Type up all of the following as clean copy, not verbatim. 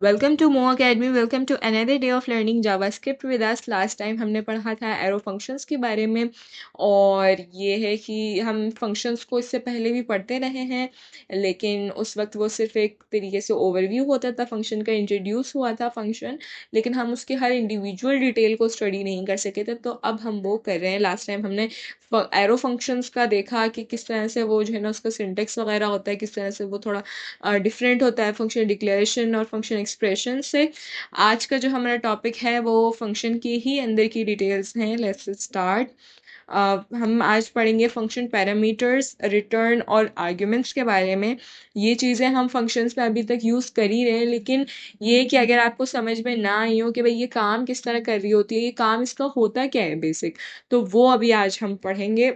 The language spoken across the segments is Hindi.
Welcome to Mo academy. Welcome to another day of learning JavaScript with us. Last time हमने पढ़ा था एरो फंक्शंस के बारे में, और ये है कि हम फंक्शंस को इससे पहले भी पढ़ते रहे हैं, लेकिन उस वक्त वो सिर्फ एक तरीके से ओवरव्यू होता था, फंक्शन का इंट्रोड्यूस हुआ था फंक्शन, लेकिन हम उसके हर इंडिविजुअल डिटेल को स्टडी नहीं कर सके थे। तो अब हम वो कर रहे हैं। लास्ट टाइम हमने एरो फंक्शंस का देखा कि किस तरह से वो जो है ना उसका सिंटेक्स वगैरह होता है, किस तरह से वो थोड़ा डिफरेंट होता है फंक्शन डिक्लेरेशन और फंक्शन एक्सप्रेशन से। आज का जो हमारा टॉपिक है वो फंक्शन की ही अंदर की डिटेल्स हैं। Let's start. हम आज पढ़ेंगे फंक्शन पैरामीटर्स, रिटर्न और आर्ग्यूमेंट्स के बारे में। ये चीज़ें हम फंक्शंस में अभी तक यूज़ कर ही रहे हैं, लेकिन ये कि अगर आपको समझ में ना आई हो कि भाई ये काम किस तरह कर रही होती है, ये काम इसका होता क्या है बेसिक, तो वो अभी आज हम पढ़ेंगे।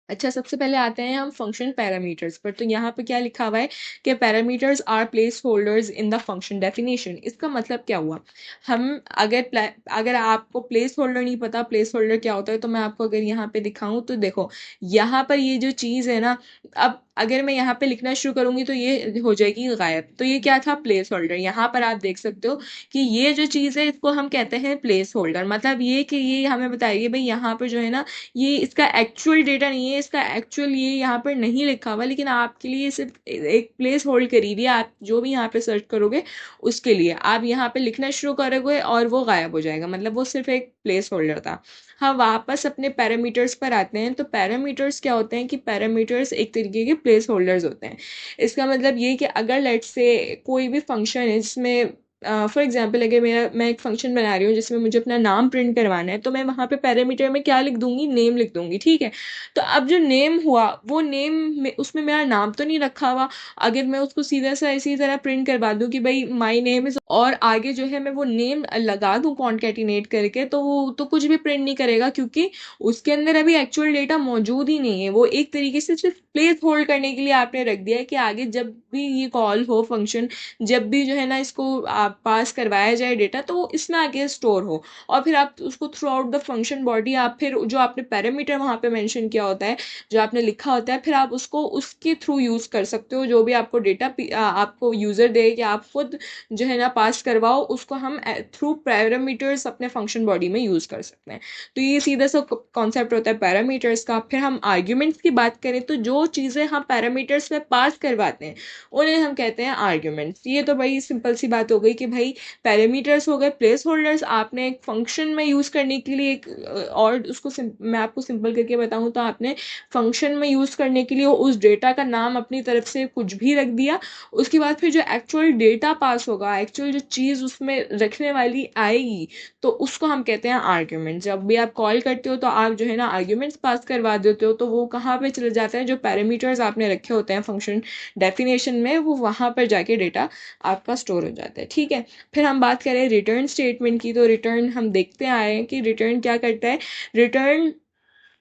अच्छा, सबसे पहले आते हैं हम फंक्शन पैरामीटर्स पर। तो यहाँ पे क्या लिखा हुआ है कि parameters are place holders in the function definition. इसका मतलब क्या हुआ? हम अगर आपको प्लेस होल्डर नहीं पता प्लेस होल्डर क्या होता है, तो मैं आपको अगर यहाँ पे दिखाऊं तो देखो, यहाँ पर ये जो चीज़ है ना, अब अगर मैं यहाँ पे लिखना शुरू करूंगी तो ये हो जाएगी गायब। तो ये क्या था? Place holder. यहाँ पर आप देख सकते हो कि ये जो चीज़ है इसको हम कहते हैं प्लेस होल्डर। मतलब ये कि ये हमें बताइए भाई यहाँ पर जो है ना, ये इसका एक्चुअल डेटा नहीं है, इसका एक्चुअल ये यहाँ पर नहीं लिखा हुआ, लेकिन आपके लिए सिर्फ एक प्लेस होल्ड करी हुई है। आप जो भी यहाँ पे सर्च करोगे उसके लिए आप यहाँ पे लिखना शुरू करोगे और वो गायब हो जाएगा, मतलब वो सिर्फ एक प्लेस होल्डर था। हाँ, वापस अपने पैरामीटर्स पर आते हैं। तो पैरामीटर्स क्या होते हैं कि पैरामीटर्स एक तरीके के प्लेस होल्डर्स होते हैं। इसका मतलब ये कि अगर लेट्स से कोई भी फंक्शन है जिसमें फॉर एग्जाम्पल अगर मैं एक फंक्शन बना रही हूँ जिसमें मुझे अपना नाम प्रिंट करवाना है, तो मैं वहाँ पे पैरामीटर में क्या लिख दूंगी? नेम लिख दूंगी, ठीक है। तो अब जो नेम हुआ वो नेम में उसमें मेरा नाम तो नहीं रखा हुआ। अगर मैं उसको सीधा सा इसी तरह प्रिंट करवा दूं कि भाई माई नेम इज, और आगे जो है मैं वो नेम लगा दूं कॉन्केटिनेट करके, तो वो तो कुछ भी प्रिंट नहीं करेगा, क्योंकि उसके अंदर अभी एक्चुअल डेटा मौजूद ही नहीं है। वो एक तरीके से सिर्फ प्लेस होल्ड करने के लिए आपने रख दिया है कि आगे जब भी ये कॉल हो फंक्शन, जब भी जो है ना इसको आप पास करवाया जाए डेटा, तो वो इसमें आगे स्टोर हो। और फिर आप उसको through out the function body आप फिर जो आपने पैरामीटर वहाँ पे मेंशन किया होता है, जो आपने लिखा होता है, फिर आप उसको उसके थ्रू यूज़ कर सकते हो। जो भी आपको डेटा आपको यूज़र दे कि आप खुद जो है ना पास करवाओ, उसको हम थ्रू पैरामीटर्स अपने फंक्शन बॉडी में यूज़ कर सकते हैं। तो ये सीधा सा कॉन्सेप्ट होता है पैरामीटर्स का। फिर हम आर्ग्यूमेंट्स की बात करें तो जो चीज़ें हम पैरामीटर्स में पास करवाते हैं उन्हें हम कहते हैं आर्ग्यूमेंट्स। ये तो भाई सिंपल सी बात हो गई कि भाई पैरामीटर्स हो गए प्लेस होल्डर्स, आपने एक फंक्शन में यूज़ करने के लिए एक और उसको मैं आपको सिंपल करके बताऊं तो आपने फंक्शन में यूज़ करने के लिए उस डेटा का नाम अपनी तरफ से कुछ भी रख दिया। उसके बाद फिर जो एक्चुअल डेटा पास होगा, एक्चुअल जो चीज़ उसमें रखने वाली आएगी, तो उसको हम कहते हैं आर्ग्यूमेंट। जब भी आप कॉल करते हो तो आप जो है ना आर्ग्यूमेंट्स पास करवा देते हो, तो वो कहाँ पे चले जाते हैं? जो पैरामीटर्स आपने रखे होते हैं फंक्शन डेफिनेशन में, वो वहाँ पर जाके डेटा आपका स्टोर हो जाता है, ठीक है। फिर हम बात करें रिटर्न स्टेटमेंट की, तो रिटर्न हम देखते आए हैं कि रिटर्न क्या करता है। रिटर्न,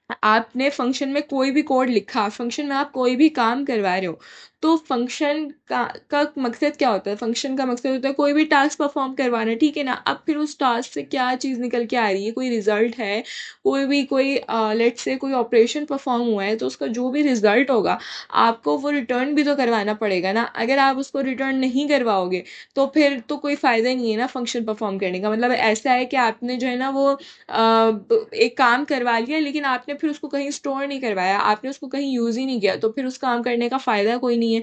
आपने फंक्शन में कोई भी कोड लिखा, फंक्शन में आप कोई भी काम करवा रहे हो, तो फंक्शन का मकसद क्या होता है? फंक्शन का मकसद होता है कोई भी टास्क परफॉर्म करवाना, ठीक है ना। अब फिर उस टास्क से क्या चीज़ निकल के आ रही है, कोई रिजल्ट है, कोई लेट से कोई ऑपरेशन परफॉर्म हुआ है, तो उसका जो भी रिजल्ट होगा आपको वो रिटर्न भी तो करवाना पड़ेगा ना। अगर आप उसको रिटर्न नहीं करवाओगे तो फिर तो कोई फ़ायदा नहीं है ना फंक्शन परफॉर्म करने का। मतलब ऐसा है कि आपने जो है ना वो एक काम करवा लिया, लेकिन आपने फिर उसको कहीं स्टोर नहीं करवाया, आपने उसको कहीं यूज़ ही नहीं किया, तो फिर उस काम करने का फ़ायदा कोई नहीं है।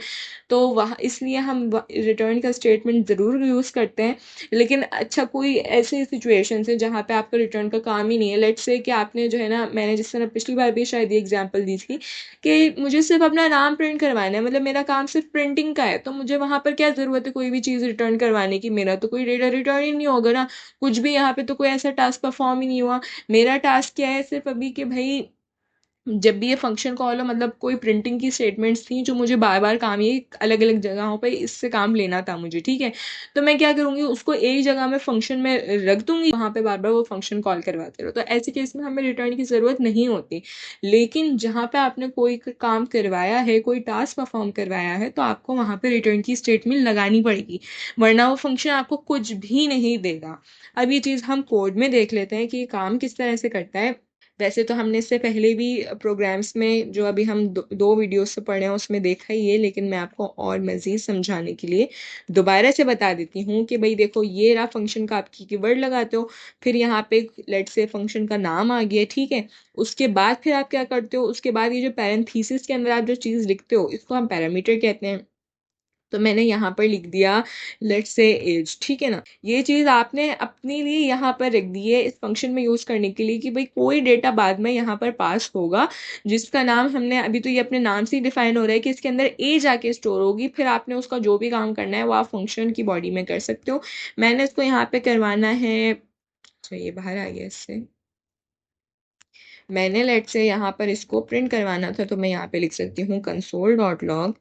तो वह इसलिए हम रिटर्न का स्टेटमेंट ज़रूर यूज़ करते हैं। लेकिन अच्छा, कोई ऐसी सिचुएशन है जहाँ पे आपका रिटर्न का काम ही नहीं है। लेट्स से कि आपने जो है ना, मैंने जिस तरह पिछली बार भी शायद ये एग्जांपल दी थी कि मुझे सिर्फ अपना नाम प्रिंट करवाना है, मतलब मेरा काम सिर्फ प्रिंटिंग का है, तो मुझे वहाँ पर क्या ज़रूरत है कोई भी चीज़ रिटर्न करवाने की? मेरा तो कोई डेटा रिटर्न ही नहीं होगा ना, कुछ भी यहाँ पे तो कोई ऐसा टास्क परफॉर्म ही नहीं हुआ। मेरा टास्क क्या है सिर्फ अभी कि भाई जब भी ये फंक्शन कॉल हो, मतलब कोई प्रिंटिंग की स्टेटमेंट्स थी जो मुझे बार बार काम, ये अलग अलग जगहों पे इससे काम लेना था मुझे, ठीक है। तो मैं क्या करूँगी, उसको एक जगह में फंक्शन में रख दूंगी, वहाँ पे बार बार वो फंक्शन कॉल करवाते रहो। तो ऐसे केस में हमें रिटर्न की ज़रूरत नहीं होती। लेकिन जहाँ पे आपने कोई काम करवाया है, कोई टास्क परफॉर्म करवाया है, तो आपको वहाँ पे रिटर्न की स्टेटमेंट लगानी पड़ेगी, वरना वो फंक्शन आपको कुछ भी नहीं देगा। अब ये चीज़ हम कोड में देख लेते हैं कि ये काम किस तरह से करता है। वैसे तो हमने इससे पहले भी प्रोग्राम्स में जो अभी हम दो वीडियोस से पढ़े हैं उसमें देखा ही है, लेकिन मैं आपको और मज़ीद समझाने के लिए दोबारा से बता देती हूँ कि भाई देखो ये रहा फंक्शन का, आपकी कीवर्ड लगाते हो, फिर यहाँ पे लेट से फंक्शन का नाम आ गया, ठीक है। उसके बाद फिर आप क्या करते हो, उसके बाद ये जो पैरेंथेसिस के अंदर आप जो चीज़ लिखते हो इसको हम पैरामीटर कहते हैं। तो मैंने यहाँ पर लिख दिया लेट्स से एज, ठीक है ना। ये चीज़ आपने अपने लिए यहाँ पर रख दी है इस फंक्शन में यूज़ करने के लिए कि भाई कोई डेटा बाद में यहाँ पर पास होगा जिसका नाम हमने अभी, तो ये अपने नाम से ही डिफाइन हो रहा है कि इसके अंदर एज आके स्टोर होगी, फिर आपने उसका जो भी काम करना है वो आप फंक्शन की बॉडी में कर सकते हो। मैंने इसको यहाँ पे करवाना है, चलिए बाहर आ गया इससे। मैंने लेट से यहाँ पर इसको प्रिंट करवाना था, तो मैं यहाँ पे लिख सकती हूँ console dot log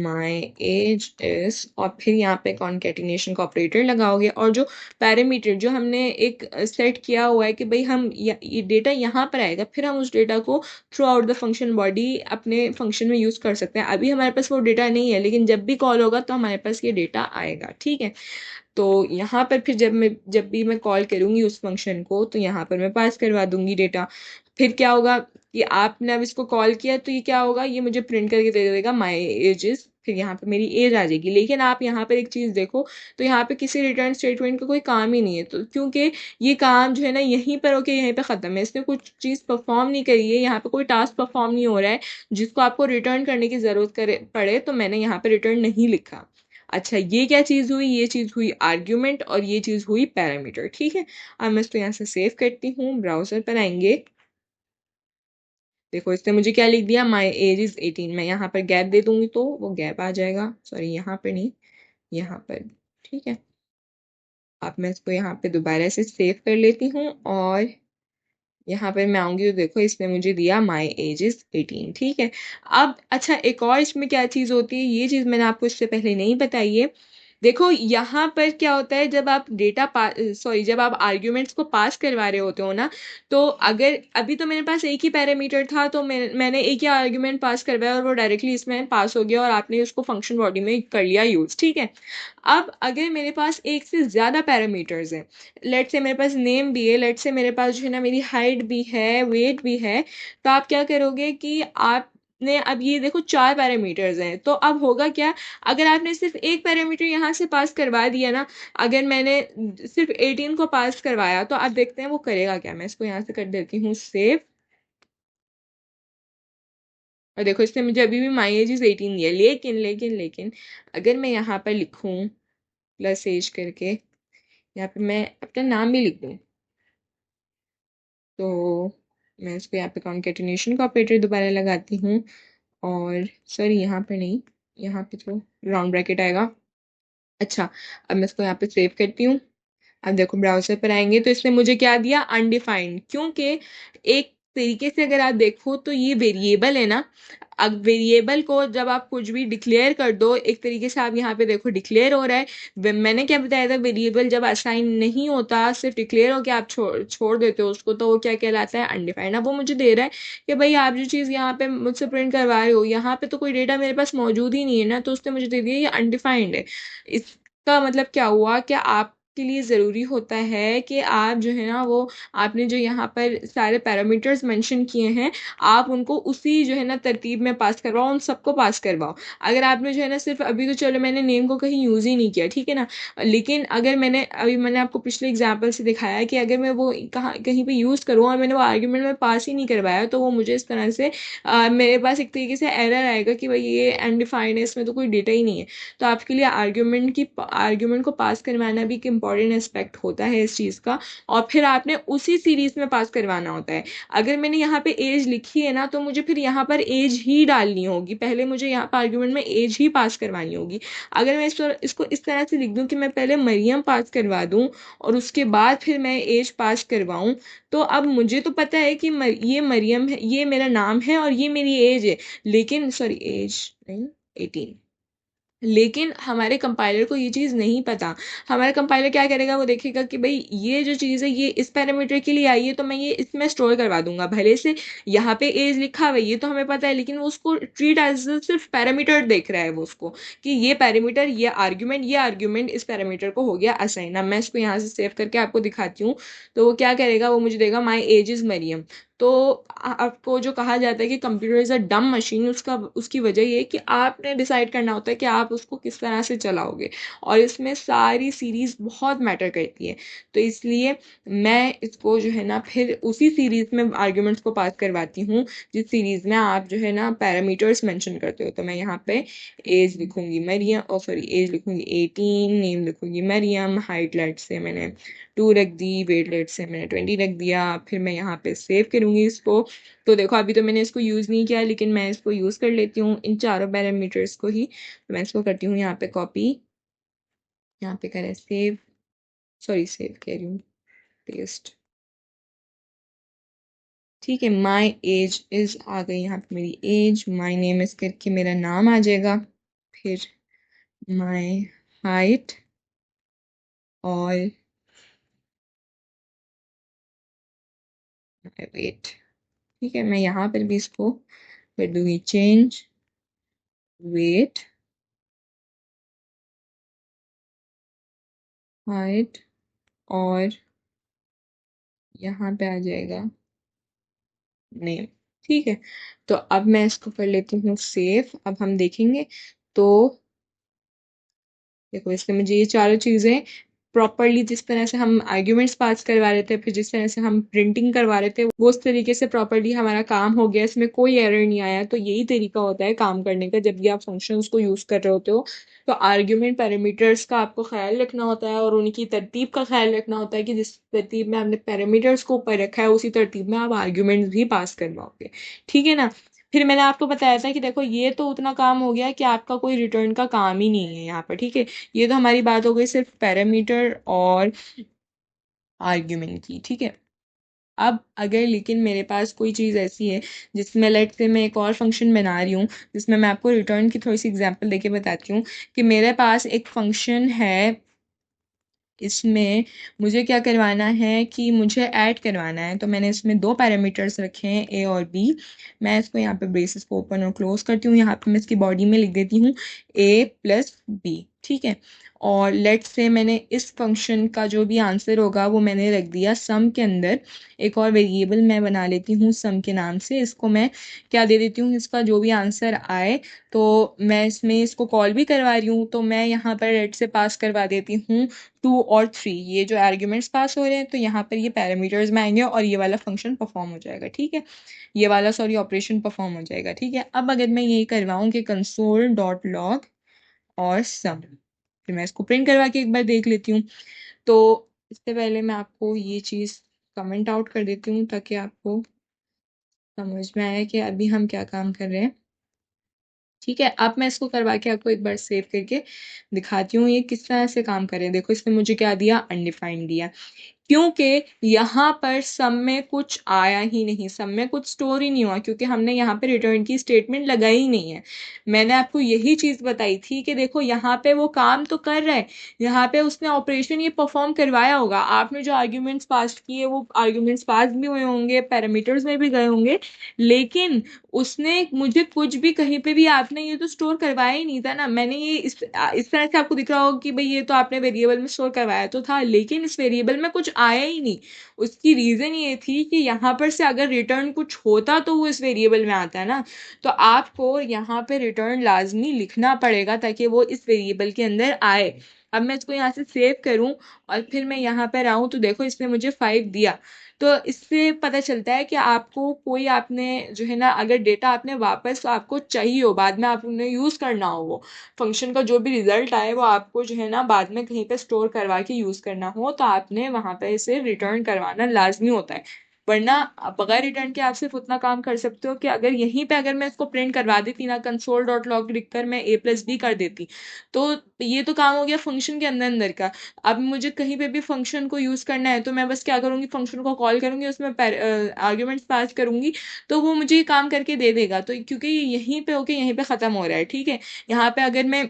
my age is, और फिर यहाँ पे कॉन्केटिनेशन का ऑपरेटर लगाओगे, और जो पैरामीटर जो हमने एक सेट किया हुआ है कि भाई हम ये डेटा यहाँ पर आएगा, फिर हम उस डेटा को through out the function body अपने फंक्शन में यूज़ कर सकते हैं। अभी हमारे पास वो डेटा नहीं है, लेकिन जब भी कॉल होगा तो हमारे पास ये डेटा आएगा, ठीक है। तो यहाँ पर फिर जब भी मैं कॉल करूँगी उस फंक्शन को, तो यहाँ पर मैं पास करवा दूंगी डेटा। फिर क्या होगा कि आपने अब इसको कॉल किया तो ये क्या होगा, ये मुझे प्रिंट करके दे देगा माई एज इज, फिर यहाँ पे मेरी एज आ जाएगी। लेकिन आप यहाँ पर एक चीज़ देखो, तो यहाँ पे किसी रिटर्न स्टेटमेंट का कोई काम ही नहीं है, तो क्योंकि ये काम जो है ना यहीं पर होके यहीं पे ख़त्म है, इसने कुछ चीज़ परफॉर्म नहीं करी है, यहाँ पे कोई टास्क परफॉर्म नहीं हो रहा है जिसको आपको रिटर्न करने की ज़रूरत करे पड़े, तो मैंने यहाँ पे रिटर्न नहीं लिखा। अच्छा, ये क्या चीज़ हुई, ये चीज़ हुई आर्ग्यूमेंट, और ये चीज़ हुई पैरामीटर, ठीक है। अब मैं इसको यहाँ से सेव करती हूँ, ब्राउज़र पर आएंगे, देखो इसने मुझे क्या लिख दिया, माई एज इज़ 18। मैं यहाँ पर गैप दे दूंगी तो वो गैप आ जाएगा, सॉरी यहाँ पर नहीं, यहाँ पर, ठीक है। अब मैं इसको यहाँ पे दोबारा से सेव कर लेती हूँ, और यहाँ पर मैं आऊंगी तो देखो इसने मुझे दिया माई एज इज 18, ठीक है। अब अच्छा, एक और इसमें क्या चीज़ होती है, ये चीज़ मैंने आपको इससे पहले नहीं बताई है। देखो यहाँ पर क्या होता है, जब आप जब आप आर्ग्यूमेंट्स को पास करवा रहे होते हो ना, तो अगर अभी तो मेरे पास एक ही पैरामीटर था, तो मैंने एक ही आर्ग्यूमेंट पास करवाया और वो डायरेक्टली इसमें पास हो गया और आपने उसको फंक्शन बॉडी में कर लिया यूज, ठीक है। अब अगर मेरे पास एक से ज़्यादा पैरामीटर्स हैं, लेट से मेरे पास नेम भी है, लेट से मेरे पास जो है ना मेरी हाइट भी है, वेट भी है, तो आप क्या करोगे कि आप ने अब ये देखो चार पैरामीटर्स हैं, तो अब होगा क्या, अगर आपने सिर्फ एक पैरामीटर यहाँ से पास करवा दिया ना, अगर मैंने सिर्फ 18 को पास करवाया, तो आप देखते हैं वो करेगा क्या। मैं इसको यहाँ से कर देती हूँ सेव, और देखो इसने मुझे अभी भी माई एज इज 18 दिया, लेकिन लेकिन लेकिन अगर मैं यहाँ पर लिखूँ प्लस एज करके, यहाँ पे मैं अपना नाम भी लिख दूँ, तो मैं इसको यहाँ पे कॉन्केटिनेशन का ऑपरेटर दोबारा लगाती हूँ, और सॉरी यहाँ पे नहीं, यहाँ पे तो राउंड ब्रैकेट आएगा। अच्छा, अब मैं इसको यहाँ पे सेव करती हूँ। अब देखो ब्राउज़र पर आएंगे तो इसने मुझे क्या दिया, अनडिफाइंड, क्योंकि एक तरीके से अगर आप देखो तो ये वेरिएबल है ना। अब वेरिएबल को जब आप कुछ भी डिक्लेयर कर दो, एक तरीके से आप यहाँ पे देखो डिक्लेयर हो रहा है। मैंने क्या बताया था, वेरिएबल जब असाइन नहीं होता, सिर्फ डिक्लेयर होकर आप छोड़ देते हो उसको, तो वो क्या कहलाता है, अनडिफाइंड। अब वो मुझे दे रहा है कि भाई आप जो चीज़ यहाँ पे मुझसे प्रिंट करवा रहे हो, यहाँ पे तो कोई डेटा मेरे पास मौजूद ही नहीं है ना, तो उसने मुझे दे दिया ये अनडिफाइंड है। इसका मतलब क्या हुआ कि आप के लिए ज़रूरी होता है कि आप जो है ना वो, आपने जो यहाँ पर सारे पैरामीटर्स मेंशन किए हैं, आप उनको उसी जो है ना तरतीब में पास करवाओ, उन सबको पास करवाओ। अगर आपने जो है ना सिर्फ, अभी तो चलो मैंने नेम को कहीं यूज़ ही नहीं किया, ठीक है ना, लेकिन अगर मैंने आपको पिछले एग्जाम्पल से दिखाया कि अगर मैं वो कहाँ कहीं पे यूज़ करूँ और मैंने वो आर्ग्यूमेंट में पास ही नहीं करवाया, तो वो मुझे इस तरह से मेरे पास एक तरीके से एरर आएगा कि भाई ये अनडिफाइंड है, इसमें तो कोई डेटा ही नहीं है। तो आपके लिए आर्ग्यूमेंट को पास करवाना भी एक इम्पॉर्टेंट एस्पेक्ट होता है इस चीज़ का, और फिर आपने उसी सीरीज में पास करवाना होता है। अगर मैंने यहाँ पे एज लिखी है ना, तो मुझे फिर यहाँ पर एज ही डालनी होगी, पहले मुझे यहाँ पर आर्ग्यूमेंट में एज ही पास करवानी होगी। अगर मैं इसको इस तरह से लिख दूँ कि मैं पहले मरियम पास करवा दूँ और उसके बाद फिर मैं एज पास करवाऊँ, तो अब मुझे तो पता है कि ये मरियम है, ये मेरा नाम है और ये मेरी एज है, लेकिन सॉरी एज नहीं, 18, लेकिन हमारे कंपाइलर को ये चीज़ नहीं पता। हमारा कंपाइलर क्या करेगा, वो देखेगा कि भाई ये जो चीज़ है ये इस पैरामीटर के लिए आई है, तो मैं ये इसमें स्टोर करवा दूंगा, भले से यहाँ पे एज लिखा हुआ है, ये तो हमें पता है, लेकिन वो उसको ट्रीट एज सिर्फ पैरामीटर देख रहा है वो उसको, कि ये पैरामीटर, ये आर्ग्यूमेंट इस पैरामीटर को हो गया असाइन। अब मैं इसको यहाँ से सेव करके आपको दिखाती हूँ, तो वो क्या करेगा, वो मुझे देगा माई एज इज़ मरियम। तो आपको जो कहा जाता है कि कंप्यूटर इज़ अ डम मशीन, उसकी वजह ये है कि आपने डिसाइड करना होता है कि आप उसको किस तरह से चलाओगे, और इसमें सारी सीरीज़ बहुत मैटर करती है। तो इसलिए मैं इसको जो है ना फिर उसी सीरीज़ में आर्ग्यूमेंट्स को पास करवाती हूँ जिस सीरीज़ में आप जो है ना पैरामीटर्स मेंशन करते हो। तो मैं यहाँ पे एज लिखूंगी मरियम, ओ सॉरी, एज लिखूंगी 18, नेम लिखूंगी मरियम, हाइट लेट से मैंने 2 रख दी, वेट लेट से मैंने 20 रख दिया। फिर मैं यहाँ पे सेव करूंगी इसको। तो देखो अभी तो मैंने इसको यूज़ नहीं किया, लेकिन मैं इसको यूज़ कर लेती हूँ इन चारों पैरामीटर्स को ही। तो मैं इसको करती हूँ यहाँ पे कॉपी, यहाँ पे करें सेव, सॉरी सेव कह रही हूँ, पेस्ट। ठीक है, माई एज इज आ गई यहाँ पे मेरी एज, माई नेम इज करके मेरा नाम आ जाएगा, फिर माई हाइट और माई वेट। ठीक है, मैं यहाँ पर भी इसको कर दूंगी चेंज वेट, हाइट और यहाँ पे आ जाएगा नेम। ठीक है, तो अब मैं इसको कर लेती हूँ सेव। अब हम देखेंगे तो देखो इसमें मुझे ये चारों चीज़ें प्रॉपरली, जिस तरह से हम आर्ग्यूमेंट्स पास करवा रहे थे, फिर जिस तरह से हम प्रिंटिंग करवा रहे थे, वो उस तरीके से प्रॉपरली हमारा काम हो गया, इसमें कोई एरर नहीं आया। तो यही तरीका होता है काम करने का जब भी आप फंक्शंस को यूज़ कर रहे होते हो। तो आर्ग्यूमेंट पैरामीटर्स का आपको ख्याल रखना होता है और उनकी तरतीब का ख्याल रखना होता है कि जिस तरतीब में आपने पैरामीटर्स को ऊपर रखा है उसी तरतीब में आप आर्ग्यूमेंट्स भी पास करवाओगे। ठीक है ना। फिर मैंने आपको बताया था कि देखो ये तो उतना काम हो गया कि आपका कोई रिटर्न का काम ही नहीं है यहाँ पर। ठीक है, ये तो हमारी बात हो गई सिर्फ पैरामीटर और आर्ग्यूमेंट की। ठीक है, अब अगर लेकिन मेरे पास कोई चीज़ ऐसी है जिसमें लेट से मैं एक और फंक्शन बना रही हूँ, जिसमें मैं आपको रिटर्न की थोड़ी सी एग्जांपल देके बताती हूँ कि मेरे पास एक फंक्शन है, इसमें मुझे क्या करवाना है कि मुझे ऐड करवाना है। तो मैंने इसमें दो पैरामीटर्स रखे हैं ए और बी। मैं इसको यहाँ पे ब्रेसेस को ओपन और क्लोज करती हूँ, यहाँ पे मैं इसकी बॉडी में लिख देती हूँ ए प्लस बी। ठीक है, और लेट से मैंने इस फंक्शन का जो भी आंसर होगा वो मैंने रख दिया सम के अंदर। एक और वेरिएबल मैं बना लेती हूँ सम के नाम से, इसको मैं क्या दे देती हूँ, इसका जो भी आंसर आए तो मैं इसमें इसको कॉल भी करवा रही हूँ, तो मैं यहाँ पर लेट से पास करवा देती हूँ 2 और 3। ये जो आर्ग्यूमेंट्स पास हो रहे हैं तो यहाँ पर ये पैरामीटर्स में आएंगे और ये वाला फंक्शन परफॉर्म हो जाएगा। ठीक है, ये वाला सॉरी ऑपरेशन परफॉर्म हो जाएगा। ठीक है, अब अगर मैं ये करवाऊँ कि कंसोल डॉट लॉग और सम, फिर मैं इसको प्रिंट करवा के एक बार देख लेती हूँ। तो इससे पहले मैं आपको ये चीज़ कमेंट आउट कर देती हूँ ताकि आपको समझ में आए कि अभी हम क्या काम कर रहे हैं। ठीक है, अब मैं इसको करवा के आपको एक बार सेव करके दिखाती हूँ ये किस तरह से काम करें। देखो इसने मुझे क्या दिया, अनडिफाइंड दिया, क्योंकि यहाँ पर सम में कुछ आया ही नहीं, सम में कुछ स्टोर ही नहीं हुआ, क्योंकि हमने यहाँ पे रिटर्न की स्टेटमेंट लगाई ही नहीं है। मैंने आपको यही चीज़ बताई थी कि देखो यहाँ पे वो काम तो कर रहा है, यहाँ पे उसने ऑपरेशन ये परफॉर्म करवाया होगा, आपने जो आर्ग्यूमेंट्स पास किए वो आर्ग्यूमेंट्स पास भी हुए होंगे, पैरामीटर्स में भी गए होंगे, लेकिन उसने मुझे कुछ भी कहीं पे भी आपने ये तो स्टोर करवाया ही नहीं था ना। मैंने ये इस तरह से आपको दिख रहा होगा कि भाई ये तो आपने वेरिएबल में स्टोर करवाया तो था, लेकिन इस वेरिएबल में कुछ आया ही नहीं। उसकी रीज़न ये थी कि यहाँ पर से अगर रिटर्न कुछ होता तो वो इस वेरिएबल में आता है ना। तो आपको यहाँ पे रिटर्न लाजमी लिखना पड़ेगा ताकि वो इस वेरिएबल के अंदर आए। अब मैं इसको यहाँ से सेव करूँ और फिर मैं यहाँ पर आऊँ तो देखो इसने मुझे 5 दिया। तो इससे पता चलता है कि आपको कोई आपने जो है ना, अगर डेटा आपने वापस आपको चाहिए हो, बाद में आपने यूज़ करना हो, वो फंक्शन का जो भी रिजल्ट आए वो आपको जो है ना बाद में कहीं पे स्टोर करवा के यूज़ करना हो, तो आपने वहाँ पे इसे रिटर्न करवाना लाजमी होता है। वरना आप बगैर रिटर्न के आप सिर्फ उतना काम कर सकते हो कि अगर यहीं पे अगर मैं इसको प्रिंट करवा देती ना, कंसोल डॉट लॉग लिखकर मैं ए प्लस बी कर देती, तो ये तो काम हो गया फंक्शन के अंदर अंदर का। अब मुझे कहीं पे भी फंक्शन को यूज़ करना है तो मैं बस क्या करूँगी, फंक्शन को कॉल करूँगी, उसमें आर्ग्यूमेंट्स पास करूँगी, तो वो मुझे ये काम करके दे देगा। तो क्योंकि ये यहीं पे होके यहीं पे ख़त्म हो रहा है। ठीक है, यहाँ पे अगर मैं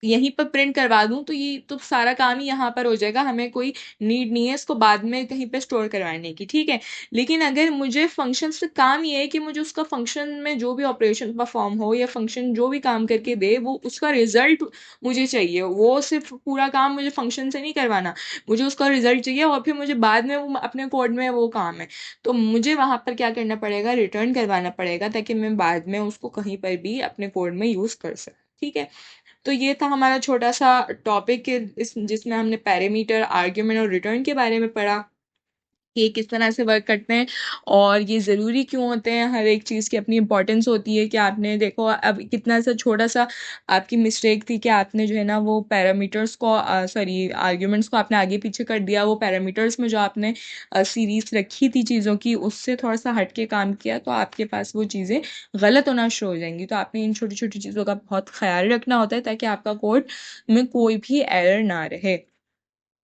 यहीं पर प्रिंट करवा दूँ तो ये तो सारा काम ही यहाँ पर हो जाएगा, हमें कोई नीड नहीं है इसको बाद में कहीं पे स्टोर करवाने की, ठीक है। लेकिन अगर मुझे फंक्शन से काम ये है कि मुझे उसका फंक्शन में जो भी ऑपरेशन परफॉर्म हो या फंक्शन जो भी काम करके दे वो उसका रिजल्ट मुझे चाहिए, वो सिर्फ पूरा काम मुझे फंक्शन से नहीं करवाना, मुझे उसका रिजल्ट चाहिए और फिर मुझे बाद में वो अपने कोड में वो काम है, तो मुझे वहाँ पर क्या करना पड़ेगा, रिटर्न करवाना पड़ेगा ताकि मैं बाद में उसको कहीं पर भी अपने कोड में यूज़ कर सकूँ, ठीक है। तो ये था हमारा छोटा सा टॉपिक इस जिसमें हमने पैरामीटर, आर्ग्यूमेंट और रिटर्न के बारे में पढ़ा कि ये किस तरह से वर्क करते हैं और ये ज़रूरी क्यों होते हैं, हर एक चीज़ की अपनी इंपॉर्टेंस होती है कि आपने देखो अब कितना सा छोटा सा आपकी मिस्टेक थी कि आपने जो है ना वो पैरामीटर्स को सॉरी आर्ग्यूमेंट्स को आपने आगे पीछे कर दिया, वो पैरामीटर्स में जो आपने सीरीज रखी थी चीज़ों की उससे थोड़ा सा हट के काम किया तो आपके पास वो चीज़ें गलत होना शुरू हो जाएंगी, तो आपने इन छोटी छोटी चीज़ों का बहुत ख्याल रखना होता है ताकि आपका कोड में कोई भी एरर ना रहे।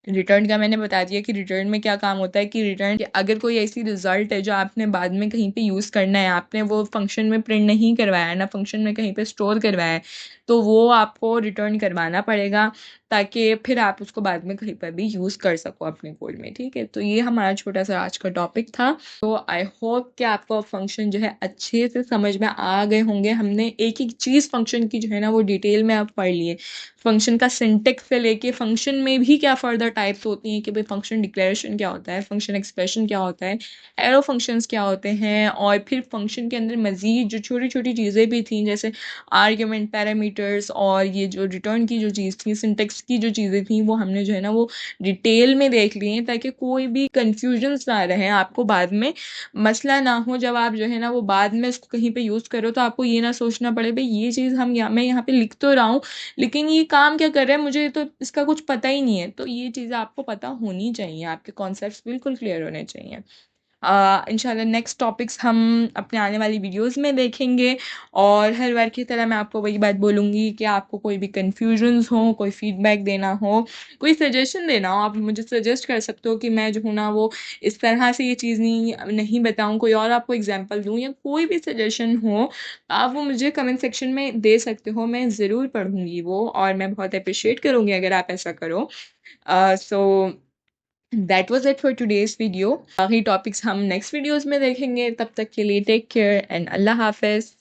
रिटर्न का मैंने बता दिया कि रिटर्न में क्या काम होता है कि रिटर्न अगर कोई ऐसी रिजल्ट है जो आपने बाद में कहीं पे यूज़ करना है, आपने वो फंक्शन में प्रिंट नहीं करवाया है ना फंक्शन में कहीं पे स्टोर करवाया है, तो वो आपको रिटर्न करवाना पड़ेगा ताकि फिर आप उसको बाद में कहीं पर भी यूज़ कर सको अपने कोड में, ठीक है। तो ये हमारा छोटा सा आज का टॉपिक था। तो आई होप कि आपको फंक्शन जो है अच्छे से समझ में आ गए होंगे, हमने एक एक चीज़ फंक्शन की जो है ना वो डिटेल में आप पढ़ लिए, फंक्शन का सिंटेक्स से लेके फंक्शन में भी क्या फर्दर टाइप्स होती हैं कि भाई फंक्शन डिक्लेरेशन क्या होता है, फंक्शन एक्सप्रेशन क्या होता है, एरो फंक्शंस क्या होते हैं, और फिर फंक्शन के अंदर मज़ीद जो छोटी छोटी चीज़ें भी थी जैसे आर्ग्यूमेंट, पैरामीटर्स और ये जो रिटर्न की जो चीज़ थी, सिंटेक्स की जो चीज़ें थी वो हमने जो है ना वो डिटेल में देख लिए हैं ताकि कोई भी कन्फ्यूजन्स ना रहे आपको, बाद में मसला ना हो जब आप जो है ना वो बाद में इसको कहीं पे यूज़ करो तो आपको ये ना सोचना पड़े भाई ये चीज़ मैं यहाँ पे लिख तो रहा हूँ लेकिन ये काम क्या कर रहा है मुझे तो इसका कुछ पता ही नहीं है, तो ये चीज़ें आपको पता होनी चाहिए, आपके कॉन्सेप्ट्स बिल्कुल क्लियर होने चाहिए। इंशाल्लाह नेक्स्ट टॉपिक्स हम अपने आने वाली वीडियोस में देखेंगे और हर बार की तरह मैं आपको वही बात बोलूँगी कि आपको कोई भी कन्फ्यूजन्स हो, कोई फीडबैक देना हो, कोई सजेशन देना हो, आप मुझे सजेस्ट कर सकते हो कि मैं जो हूँ ना वो इस तरह से ये चीज़ नहीं बताऊँ, कोई और आपको एग्जांपल दूँ या कोई भी सजेशन हो आप वो मुझे कमेंट सेक्शन में दे सकते हो, मैं ज़रूर पढ़ूँगी वो और मैं बहुत अप्रिशिएट करूँगी अगर आप ऐसा करो। So that was it for today's video. बाकी टॉपिक्स हम नेक्स्ट वीडियोस में देखेंगे, तब तक के लिए टेक केयर एंड अल्लाह हाफ़िज़।